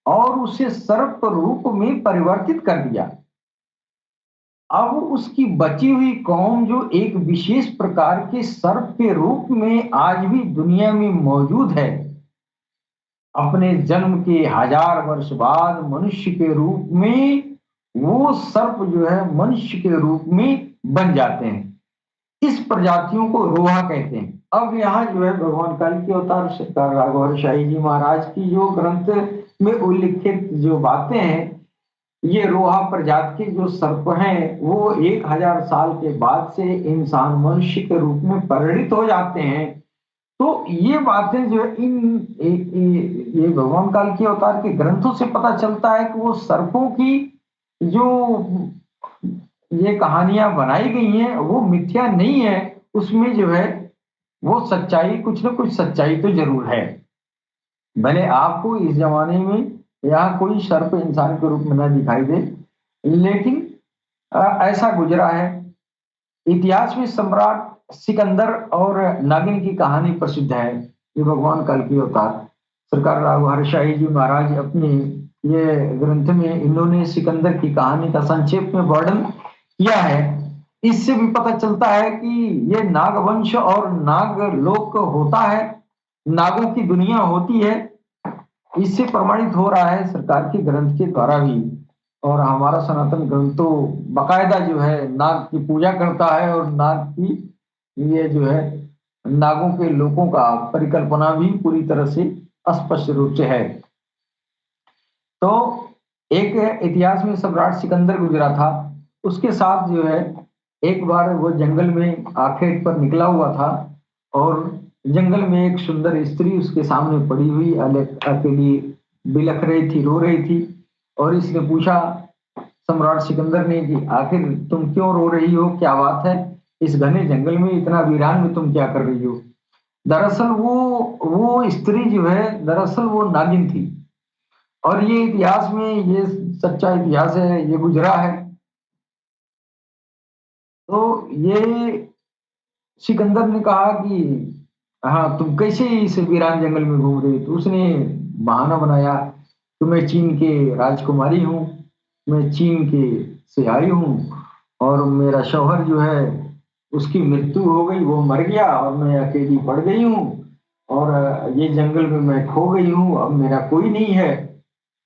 और उसे सर्प रूप में परिवर्तित कर दिया। अब उसकी बची हुई कौम जो एक विशेष प्रकार के सर्प के रूप में आज भी दुनिया में मौजूद है, अपने जन्म के 1000 वर्ष बाद मनुष्य के रूप में वो सर्प जो है मनुष्य के रूप में बन जाते हैं। इस प्रजातियों को रोहा कहते हैं। अब यहाँ जो है भगवान काल के अवतार सरकार राघव शाही जी महाराज की जो ग्रंथ में उल्लिखित जो बातें हैं, ये रोहा प्रजाति के जो सर्प हैं वो 1000 साल के बाद से इंसान मनुष्य के रूप में परिणित हो जाते हैं। तो ये बातें जो है ये भगवान काल के अवतार के ग्रंथों से पता चलता है कि वो सर्पों की जो ये कहानियां बनाई गई हैं वो मिथ्या नहीं है, उसमें जो है वो सच्चाई कुछ ना कुछ सच्चाई तो जरूर है। भले आपको इस जमाने में यहाँ कोई सर्प इंसान के रूप में न दिखाई दे, लेकिन ऐसा गुजरा है। इतिहास में सम्राट सिकंदर और नागिन की कहानी प्रसिद्ध है। ये भगवान काल की अवतार सरकार राघव शाही जी महाराज अपने ये ग्रंथ में इन्होंने सिकंदर की कहानी का संक्षेप में वर्णन किया है। इससे भी पता चलता है कि ये नागवंश और नागलोक होता है, नागों की दुनिया होती है। इससे प्रमाणित हो रहा है सरकार के ग्रंथ के द्वारा भी। और हमारा सनातन ग्रंथ तो बकायदा जो है नाग की पूजा करता है और नाग की ये जो है नागों के लोगों का परिकल्पना भी पूरी तरह से स्पष्ट रूप से है। तो एक इतिहास में सम्राट सिकंदर गुजरा था, उसके साथ जो है एक बार वो जंगल में आखेट पर निकला हुआ था और जंगल में एक सुंदर स्त्री उसके सामने पड़ी हुई अकेली बिलख रही थी, रो रही थी। और इसने पूछा सम्राट सिकंदर ने कि आखिर तुम क्यों रो रही हो, क्या बात है, इस घने जंगल में इतना वीरान में तुम क्या कर रही हो। दरअसल वो स्त्री जो है दरअसल वो नागिन थी। और ये इतिहास में ये सच्चा इतिहास है, ये गुजरा है। तो ये सिकंदर ने कहा कि हाँ तुम कैसे इस वीरान जंगल में घूम रही, तो उसने बहाना बनाया कि मैं चीन के राजकुमारी हूँ, मैं चीन के से आई हूँ और मेरा शौहर जो है उसकी मृत्यु हो गई, वो मर गया और मैं अकेली पड़ गई हूँ और ये जंगल में मैं खो गई हूँ, अब मेरा कोई नहीं है।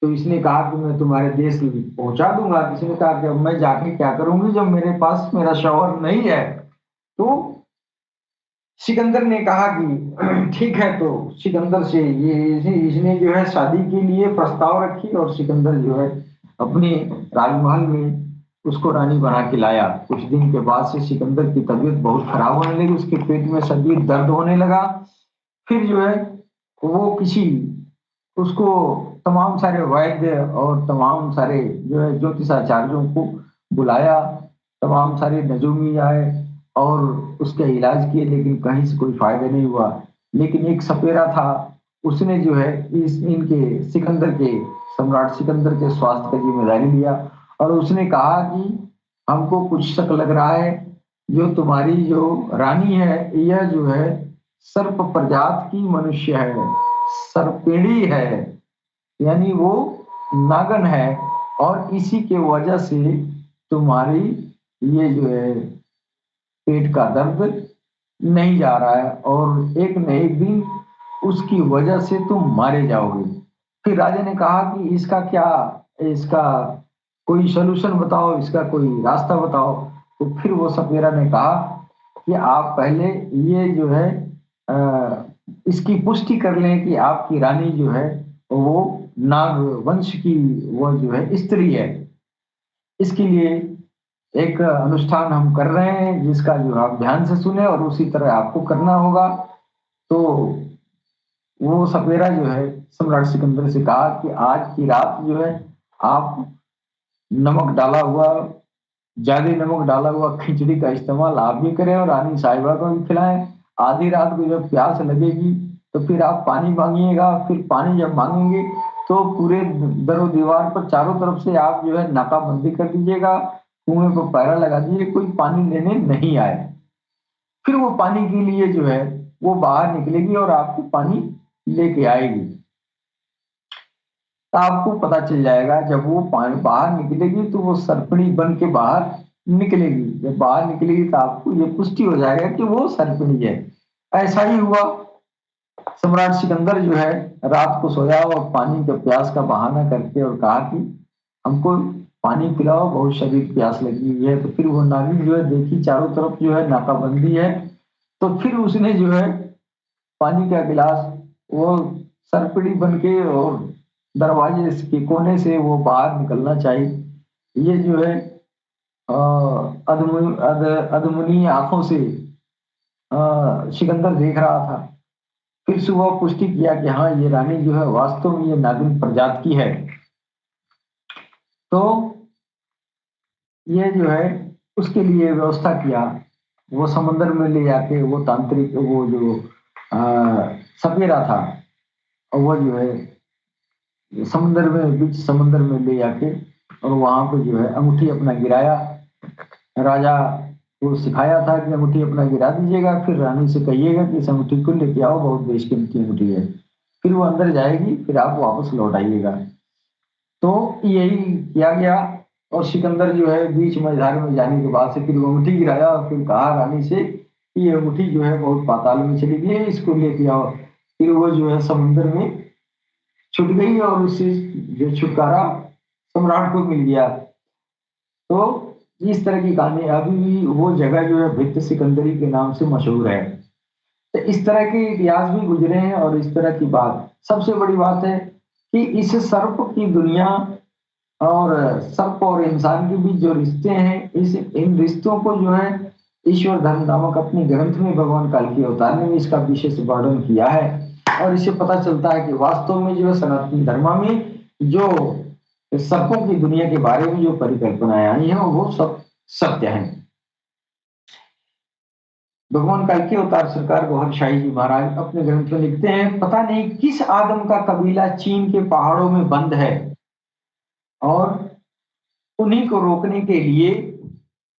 तो इसने कहा कि मैं तुम्हारे देश पहुंचा दूंगा। इसने कहा कि अब मैं जाके क्या करूंगी जब मेरे पास मेरा शौहर नहीं है। तो सिकंदर ने कहा कि ठीक है। तो सिकंदर से इसने जो है शादी के लिए प्रस्ताव रखी और सिकंदर जो है अपने राजमहल में उसको रानी बना के लाया। कुछ दिन के बाद से सिकंदर की तबीयत बहुत खराब होने लगी, उसके पेट में शदीद दर्द होने लगा। फिर जो है वो किसी उसको तमाम सारे वैद्य और तमाम सारे जो है ज्योतिषाचार्यों को बुलाया, तमाम सारे नजूमी आए और उसका इलाज किए, लेकिन कहीं से कोई फायदा नहीं हुआ। लेकिन एक सपेरा था, उसने जो है इस इनके सिकंदर के सम्राट सिकंदर के स्वास्थ्य का जिम्मेदारी लिया और उसने कहा कि हमको कुछ शक लग रहा है, जो तुम्हारी जो रानी है यह जो है सर्प प्रजात की मनुष्य है, सर्पिणी है, यानी वो नागन है। और इसी के वजह से तुम्हारी ये जो है पेट का दर्द नहीं जा रहा है और एक न एक दिन उसकी वजह से तुम मारे जाओगे। फिर राजा ने कहा कि इसका क्या इसका कोई सॉल्यूशन बताओ, इसका कोई रास्ता बताओ। तो फिर वो सपेरा ने कहा कि आप पहले ये जो है अ, इसकी पुष्टि कर लें कि आपकी रानी जो है वो नाग वंश की वो जो है स्त्री है। इसके लिए एक अनुष्ठान हम कर रहे हैं जिसका जो आप ध्यान से सुने और उसी तरह आपको करना होगा। तो वो सपेरा जो है सम्राट सिकंदर से कहा कि आज की रात जो है आप नमक डाला हुआ, ज्यादा नमक डाला हुआ खिचड़ी का इस्तेमाल आप भी करें और रानी साहिबा को भी खिलाएं। आधी रात को जब प्यास लगेगी तो फिर आप पानी मांगिएगा। फिर पानी जब मांगेंगे तो पूरे दरो दीवार पर चारों तरफ से आप जो है नाकाबंदी कर दीजिएगा, कुएं पर पहरा लगा दीजिए, कोई पानी लेने नहीं आए। फिर वो पानी के लिए जो है वो बाहर निकलेगी और आपको पानी लेके आएगी। तो आपको पता चल जाएगा जब वो पानी बाहर निकलेगी तो वो सर्पिणी बन के बाहर निकलेगी। जब बाहर निकलेगी तो आपको ये पुष्टि हो जाएगा कि वो सर्पिणी है। ऐसा ही हुआ। सम्राट सिकंदर जो है रात को सोया और पानी के प्यास का बहाना करके और कहा कि हमको पानी पिलाओ, बहुत शरीर प्यास लगी हुई है। तो फिर वो नागिन जो है देखी चारों तरफ जो है नाकाबंदी है। तो फिर उसने जो है पानी का गिलास वो सरपड़ी बन के और दरवाजे के कोने से वो बाहर निकलना चाहिए। ये जो है अधमुनी आंखों से सिकंदर देख रहा था। फिर सुबह पुष्टि किया कि हाँ ये रानी जो है वास्तव में ये नागिन प्रजाति की है। तो ये जो है उसके लिए व्यवस्था किया। वो समंदर में ले जाके वो तांत्रिक वो जो सपेरा था और वो जो है समुंदर में बीच समंदर में ले जाके और वहां पे जो है अंगूठी अपना गिराया। राजा को सिखाया था कि अंगूठी अपना गिरा दीजिएगा, फिर रानी से कहिएगा कि इस अंगूठी को लेके आओ, बहुत बेशकीमती अंगूठी है। फिर वो अंदर जाएगी, फिर आप वापस लौट आइएगा। तो यही किया गया। और सिकंदर जो है बीच मझधार में जाने के बाद से फिर वो अंगूठी गिराया और फिर कहा रानी से कि ये अंगूठी जो है बहुत पाताल में चली गई है, इसको लेके आओ। फिर वो जो है समुद्र में छूट गई और उससे जो छुटकारा सम्राट को मिल गया। तो इस तरह की कहानी अभी भी वो जगह जो है भित्त सिकंदरी के नाम से मशहूर है। तो इस तरह के इतिहास भी गुजरे हैं और इस तरह की बात सबसे बड़ी बात है कि इस सर्प की दुनिया और सर्प और इंसान के बीच जो रिश्ते हैं, इस इन रिश्तों को जो है ईश्वर धर्म नामक अपने ग्रंथ में भगवान काल की अवतार ने भी इसका विशेष वर्णन किया है। और इससे पता चलता है कि वास्तव में जो है सनातन धर्म में जो सर्पों की दुनिया के बारे में जो परिकल्पनाएं आई हैं वो सब सत्य है। भगवान काल के अवतार सरकार गौहर शाही जी महाराज अपने ग्रंथ में लिखते हैं, पता नहीं किस आदम का कबीला चीन के पहाड़ों में बंद है और उन्हीं को रोकने के लिए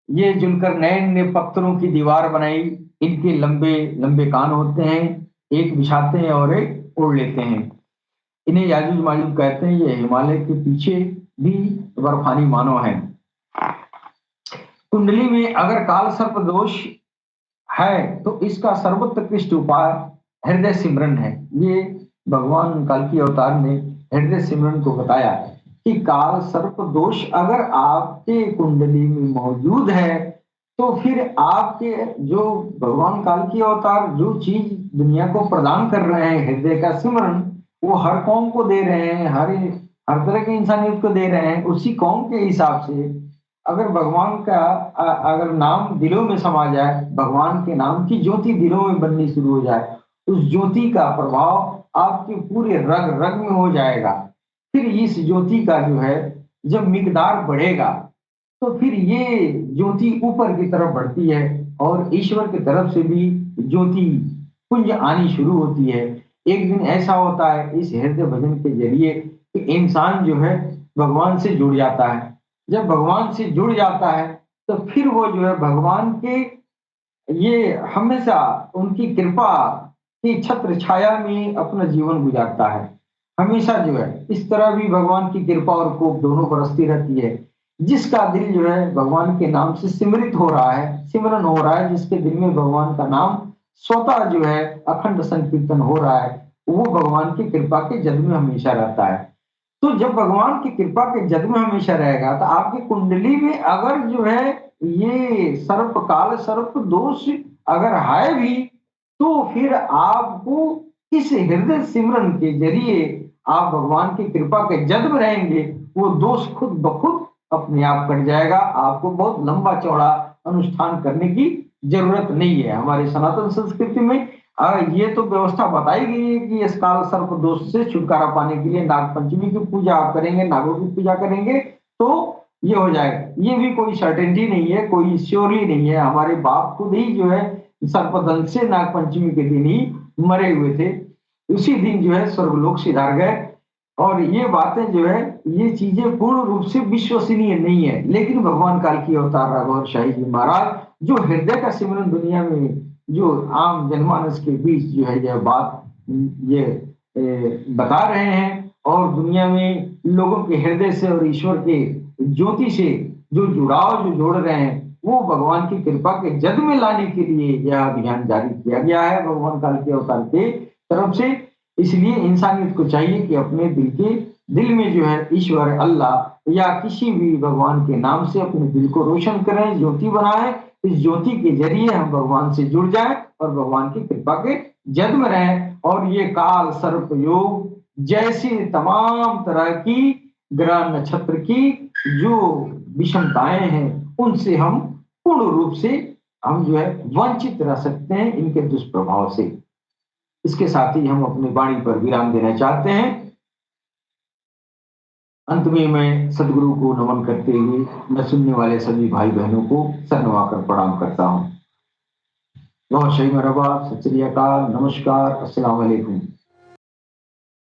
ये जुल्करनैन ने पत्थरों की दीवार बनाई। इनके लंबे लंबे कान होते हैं, एक बिछाते हैं और एक ओढ़ लेते हैं। इन्हें याजुज माजुज कहते हैं। ये हिमालय के पीछे भी बर्फानी मानव है। कुंडली में अगर काल सर्प दोष है तो इसका सर्वोत्कृष्ट उपाय हृदय सिमरन है। ये भगवान काल की अवतार ने हृदय सिमरन को बताया कि काल सर्प दोष अगर आपके कुंडली में मौजूद है तो फिर आपके जो भगवान काल की अवतार जो चीज दुनिया को प्रदान कर रहे हैं हृदय का सिमरन, वो हर कौम को दे रहे हैं, हर तरह के इंसानियत को दे रहे हैं। उसी कौम के हिसाब से अगर भगवान का अगर नाम दिलों में समा जाए, भगवान के नाम की ज्योति दिलों में बननी शुरू हो जाए, उस ज्योति का प्रभाव आपके पूरे रग रग में हो जाएगा। फिर इस ज्योति का जो है जब मिकदार बढ़ेगा तो फिर ये ज्योति ऊपर की तरफ बढ़ती है और ईश्वर की तरफ से भी ज्योति पुंज आनी शुरू होती है। एक दिन ऐसा होता है इस हृदय भजन के जरिए कि इंसान जो है भगवान से जुड़ जाता है। जब भगवान से जुड़ जाता है तो फिर वो जो है भगवान के ये हमेशा उनकी कृपा की छत्र छाया में अपना जीवन गुजारता है। हमेशा जो है इस तरह भी भगवान की कृपा और कोप दोनों बरसती रहती है। जिसका दिल जो है भगवान के नाम से सिमरित हो रहा है, सिमरन हो रहा है, जिसके दिल में भगवान का नाम स्वतः जो है अखंड संकीर्तन हो रहा है, वो भगवान की कृपा के जल में हमेशा रहता है। तो जब भगवान की कृपा के जद में हमेशा रहेगा तो आपकी कुंडली में अगर जो है ये सर्प काल सर्प दोष अगर है भी, तो फिर आपको इस हृदय सिमरन के जरिए आप भगवान की कृपा के जद में रहेंगे, वो दोष खुद ब खुद अपने आप कट जाएगा। आपको बहुत लंबा चौड़ा अनुष्ठान करने की जरूरत नहीं है। हमारी सनातन संस्कृति में ये तो व्यवस्था बताई गई है कि इस काल सर्प दोष से छुटकारा पाने के लिए नाग पंचमी की पूजा आप करेंगे, नागों की पूजा करेंगे तो ये हो जाएगा। ये भी कोई सर्टेनिटी नहीं है, कोई श्योरली नहीं है। हमारे बाप खुद ही जो है सर्पदंश से नाग पंचमी के दिन ही मरे हुए थे, उसी दिन जो है स्वर्गलोक सिधार गए। और ये बातें जो है ये चीजें पूर्ण रूप से विश्वसनीय नहीं है, लेकिन भगवान काल की अवतार राघव शाही जी महाराज जो हृदय का सिमरन दुनिया में जो आम जनमानस के बीच जो है यह बात ये बता रहे हैं, और दुनिया में लोगों के हृदय से और ईश्वर के ज्योति से जो जुड़ाव जो जोड़ रहे हैं, वो भगवान की कृपा के जद में लाने के लिए यह अभियान जारी किया गया है भगवान काल के अवतार के तरफ से। इसलिए इंसानियत को चाहिए कि अपने दिल में जो है ईश्वर अल्लाह या किसी भी भगवान के नाम से अपने दिल को रोशन करें, ज्योति बनाएं। इस ज्योति के जरिए हम भगवान से जुड़ जाएं और भगवान की कृपा के जद में रहें। और ये काल सर्प योग जैसी तमाम तरह की ग्रह नक्षत्र की जो विषमताएं हैं, उनसे हम पूर्ण रूप से हम जो है वंचित रह सकते हैं इनके दुष्प्रभाव से। इसके साथ ही हम अपनी वाणी पर विराम देना चाहते हैं। अंत में मैं सदगुरु को नमन करते हुए मैं सुनने वाले सभी भाई बहनों को सर नवाकर प्रणाम करता हूँ। बहुत सही, मरहबा, सत श्री अकाल, नमस्कार, अस्सलाम वालेकुम।